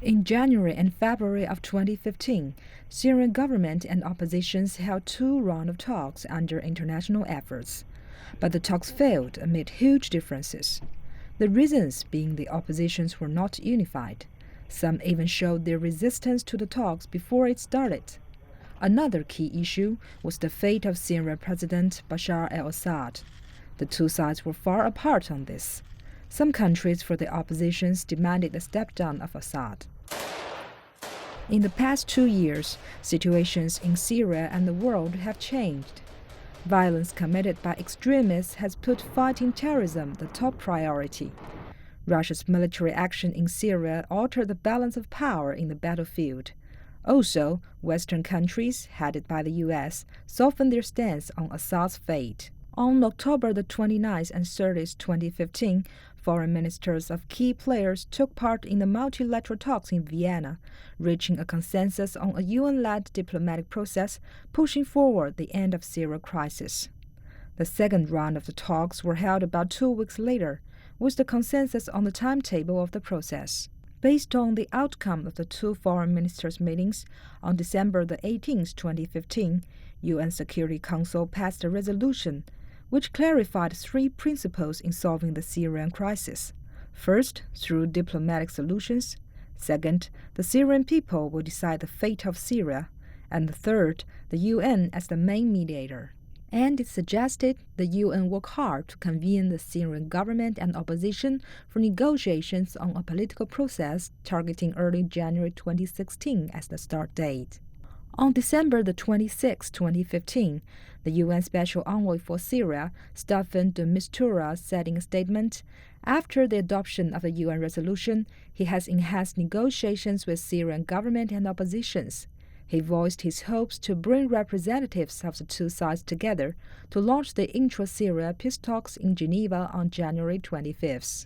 In January and February of 2015, Syrian government and oppositions held two rounds of talks under international efforts, but the talks failed amid huge differences. The reasons being the oppositions were not unified. Some even showed their resistance to the talks before it started. Another key issue was the fate of Syrian President Bashar al-Assad. The two sides were far apart on this. Some countries for the oppositions demanded the step-down of Assad. In the past 2 years, situations in Syria and the world have changed. Violence committed by extremists has put fighting terrorism the top priority. Russia's military action in Syria altered the balance of power in the battlefield. Also, Western countries, headed by the U.S., softened their stance on Assad's fate. On October the 29th and 30th, 2015, foreign ministers of key players took part in the multilateral talks in Vienna, reaching a consensus on a UN-led diplomatic process pushing forward the end of Syria crisis. The second round of the talks were held about 2 weeks later, with the consensus on the timetable of the process. Based on the outcome of the two foreign ministers' meetings on December the 18th, 2015, UN Security Council passed a resolution which clarified 3 principles in solving the Syrian crisis. First, through diplomatic solutions. Second, the Syrian people will decide the fate of Syria. And third, the UN as the main mediator. And it suggested the UN work hard to convene the Syrian government and opposition for negotiations on a political process targeting early January 2016 as the start date. On December the 26, 2015, the UN Special Envoy for Syria, Staffan de Mistura, said in a statement, after the adoption of the UN resolution, he has enhanced negotiations with Syrian government and oppositions. He voiced his hopes to bring representatives of the two sides together to launch the intra-Syria peace talks in Geneva on January 25th.